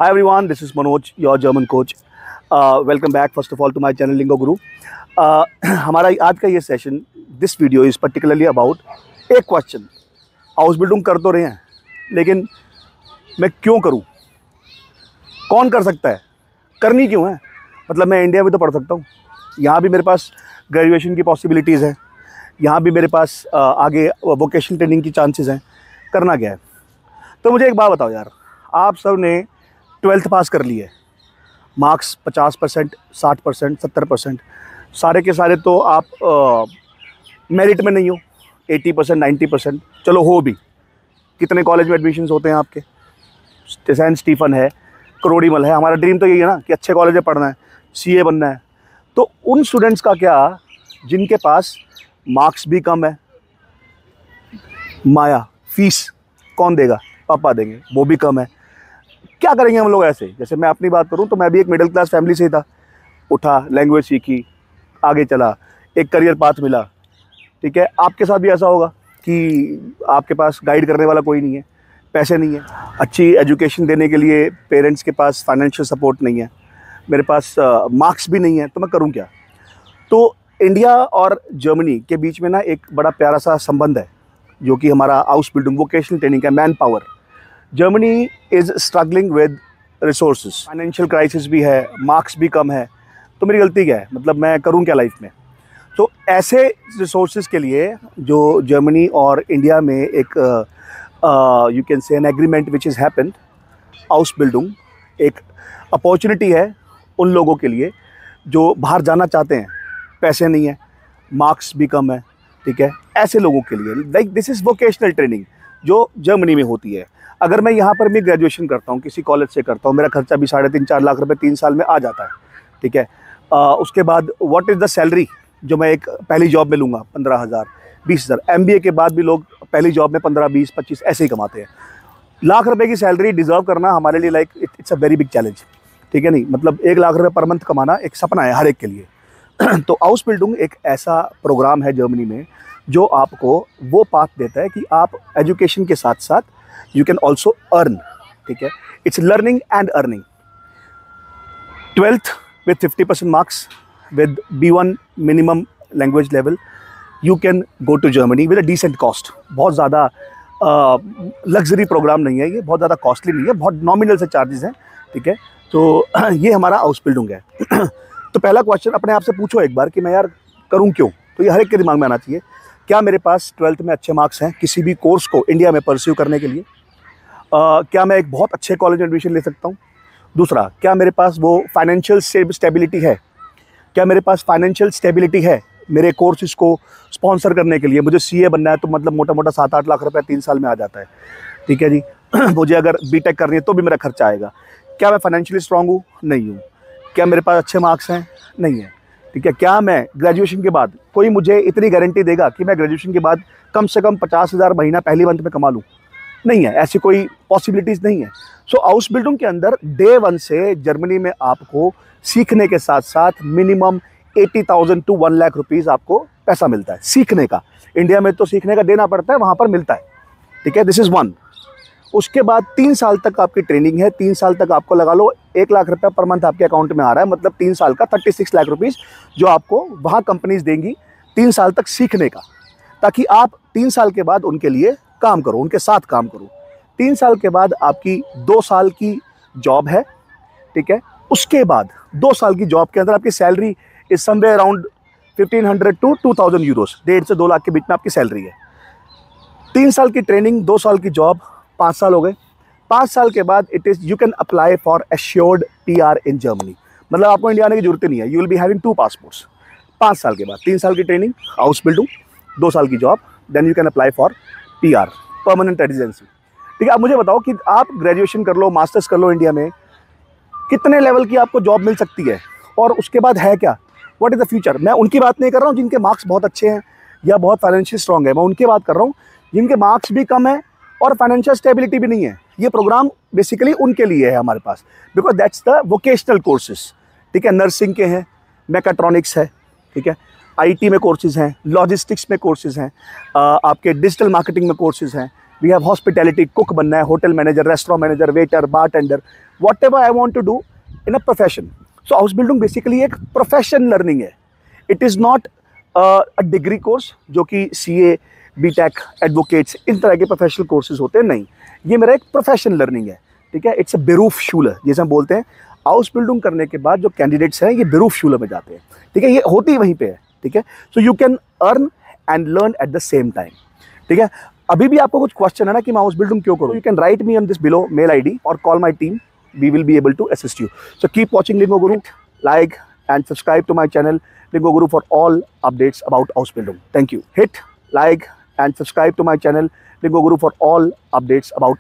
Hi everyone, this is Manoj, your German coach. Welcome back first of all to my channel Lingo Guru. हमारा आज का ये session, this video is particularly about एक question. House building कर तो रहे हैं, लेकिन मैं क्यों करूं? कौन कर सकता है? करनी क्यों है? मतलब मैं इंडिया में तो पढ़ सकता हूं, यहाँ भी मेरे पास ग्रेजुएशन की पॉसिबिलिटीज़ हैं, यहाँ भी मेरे पास आगे वोकेशनल ट्रेनिंग की चांसेस हैं. करना क्या है? तो मुझे एक बात बताओ यार, आप सब ने 12th पास कर ली है, मार्क्स 50%, 60%, 70%, सारे के सारे तो आप मेरिट में नहीं हो. 80%, 90% चलो हो भी. कितने कॉलेज में एडमिशन्स होते हैं आपके? सेंट स्टीफन है, करोड़ीमल है. हमारा ड्रीम तो यही है ना कि अच्छे कॉलेज में पढ़ना है, सीए बनना है. तो उन स्टूडेंट्स का क्या जिनके पास मार्क्स भी कम है, माया फीस कौन देगा? पापा देंगे, वो भी कम है. क्या करेंगे हम लोग ऐसे? जैसे मैं अपनी बात करूं तो मैं भी एक मिडिल क्लास फैमिली से ही था. उठा, लैंग्वेज सीखी, आगे चला, एक करियर पाथ मिला. ठीक है, आपके साथ भी ऐसा होगा कि आपके पास गाइड करने वाला कोई नहीं है, पैसे नहीं है, अच्छी एजुकेशन देने के लिए पेरेंट्स के पास फाइनेंशियल सपोर्ट नहीं है, मेरे पास मार्क्स भी नहीं है, तो मैं करूं क्या? तो इंडिया और जर्मनी के बीच में ना एक बड़ा प्यारा सा संबंध है, जो कि हमारा हाउस बिल्डिंग वोकेशनल ट्रेनिंग का man power. Germany is struggling with resources, financial crisis भी है, मार्क्स भी कम है. तो मेरी गलती क्या है? मतलब मैं करूं क्या लाइफ में? तो ऐसे रिसोर्सेज के लिए जो जर्मनी और इंडिया में एक you can say an agreement which is happened, house building एक अपॉर्चुनिटी है उन लोगों के लिए जो बाहर जाना चाहते हैं, पैसे नहीं है, मार्क्स भी कम है. ठीक है, ऐसे लोगों के लिए like this is vocational training जो जर्मनी में होती है. अगर मैं यहाँ पर भी ग्रेजुएशन करता हूँ, किसी कॉलेज से करता हूँ, मेरा खर्चा भी 3.5-4 लाख रुपए 3 साल में आ जाता है. ठीक है, उसके बाद व्हाट इज़ द सैलरी जो मैं एक पहली जॉब में लूँगा? 15,000, 20,000. MBA के बाद भी लोग पहली जॉब में 15, 20, 25 ऐसे ही कमाते हैं. लाख रुपए की सैलरी डिज़र्व करना हमारे लिए like it's a very big challenge. ठीक है, नहीं मतलब 1 लाख रुपए पर मंथ कमाना एक सपना है हर एक के लिए. तो हाउस बिल्डिंग एक ऐसा प्रोग्राम है जर्मनी में जो आपको वो पाथ देता है कि आप एजुकेशन के साथ साथ यू कैन ऑल्सो अर्न. ठीक है, it's learning and earning. 12th with 50% marks with B1 minimum language level, you can go to Germany with a decent cost. बहुत ज़्यादा लग्जरी प्रोग्राम नहीं है ये, बहुत ज़्यादा कॉस्टली नहीं है, बहुत नॉमिनल से चार्जेस हैं. ठीक है, तो ये हमारा हाउस बिल्डिंग है. तो पहला क्वेश्चन अपने आप से पूछो एक बार कि मैं यार करूं क्यों? तो ये हर एक के दिमाग में आना चाहिए. क्या मेरे पास 12th में अच्छे मार्क्स हैं किसी भी कोर्स को इंडिया में परस्यू करने के लिए? क्या मैं एक बहुत अच्छे कॉलेज में एडमिशन ले सकता हूँ? दूसरा, क्या मेरे पास वो फाइनेंशियल स्टेबिलिटी है? क्या मेरे पास फाइनेंशियल स्टेबिलिटी है मेरे कोर्सेज को स्पॉन्सर करने के लिए? मुझे सीए बनना है तो मतलब मोटा मोटा 7-8 लाख रुपए 3 साल में आ जाता है. ठीक है जी. मुझे अगर बीटेक करनी है तो भी मेरा खर्चा आएगा. क्या मैं फाइनेंशियली स्ट्रांग हूँ? नहीं हूँ. क्या मेरे पास अच्छे मार्क्स हैं? नहीं है. ठीक है, क्या मैं ग्रेजुएशन के बाद, कोई मुझे इतनी गारंटी देगा कि मैं ग्रेजुएशन के बाद कम से कम 50,000 महीना पहली मंथ में कमा लूँ? नहीं है, ऐसी कोई पॉसिबिलिटीज़ नहीं है. सो हाउस बिल्डिंग के अंदर डे 1 से जर्मनी में आपको सीखने के साथ साथ मिनिमम 80,000 to 1 लाख रुपीज़ आपको पैसा मिलता है सीखने का. इंडिया में तो सीखने का देना पड़ता है, वहाँ पर मिलता है. ठीक है, दिस इज़ 1. उसके बाद 3 साल तक आपकी ट्रेनिंग है. 3 साल तक आपको लगा लो 1 लाख रुपये पर मंथ आपके अकाउंट में आ रहा है, मतलब 3 साल का 36 लाख रुपीज़ जो आपको वहाँ कंपनीज देंगी 3 साल तक सीखने का, ताकि आप 3 साल के बाद उनके लिए काम करो, उनके साथ काम करो. 3 साल के बाद आपकी 2 साल की जॉब है. ठीक है, उसके बाद 2 साल की जॉब के अंदर आपकी salary is somewhere around 1500 to 2000 Euros, 1.5 से 2 लाख के बीच में आपकी सैलरी है. 3 साल की ट्रेनिंग, 2 साल की जॉब, 5 साल हो गए. 5 साल के बाद it is you can apply for assured PR in Germany. मतलब आपको इंडिया आने की जरूरत नहीं है, you will be having 2 passports. 5 साल के बाद 3 साल की ट्रेनिंग, हाउस बिल्डिंग, 2 साल की job, then you can apply for PR, permanent residency. ठीक है, अब मुझे बताओ कि आप ग्रेजुएशन कर लो, मास्टर्स कर लो इंडिया में, कितने लेवल की आपको जॉब मिल सकती है? और उसके बाद है क्या? What is the future? मैं उनकी बात नहीं कर रहा हूँ जिनके मार्क्स बहुत अच्छे हैं या बहुत फाइनेंशियल स्ट्रॉन्ग है. मैं उनकी बात कर रहा हूँ जिनके मार्क्स भी कम है और फाइनेंशियल स्टेबिलिटी भी नहीं है. ये प्रोग्राम बेसिकली उनके लिए है हमारे पास, because that's the vocational courses. ठीक है, नर्सिंग के हैं, मैकाट्रॉनिक्स है. ठीक है, IT में कोर्सेज हैं, लॉजिस्टिक्स में कोर्सेज हैं, आपके डिजिटल मार्केटिंग में कोर्सेज हैं, वी हैव हॉस्पिटैलिटी, कुक बनना है, hotel manager, restaurant manager, waiter, bartender, whatever I want to do in a profession. So house building basically एक प्रोफेशन लर्निंग है. It is not a degree course जो कि CA, BTech, advocates, इन तरह के professional courses होते हैं. नहीं, ये मेरा एक प्रोफेशन लर्निंग है. ठीक है, इट्स अ बेरूफ-शूले जैसे हम बोलते हैं. हाउस बिल्डिंग करने के बाद जो कैंडिडेट्स हैं ये बेरूफ-शूले में जाते हैं. ठीक है, ये होती वहीं पे है. ठीक है, so you can earn and learn at the same time. ठीक है, अभी भी आपको कुछ क्वेश्चन है ना कि मैं हाउस बिल्डिंग क्यों करूँ, you can write me on this below mail ID और call my team. We will be able to assist you. So keep watching Lingo Guru, like and subscribe to my channel Lingo Guru for all updates about house building. Thank you. Hit like and subscribe to my channel Lingo Guru for all updates about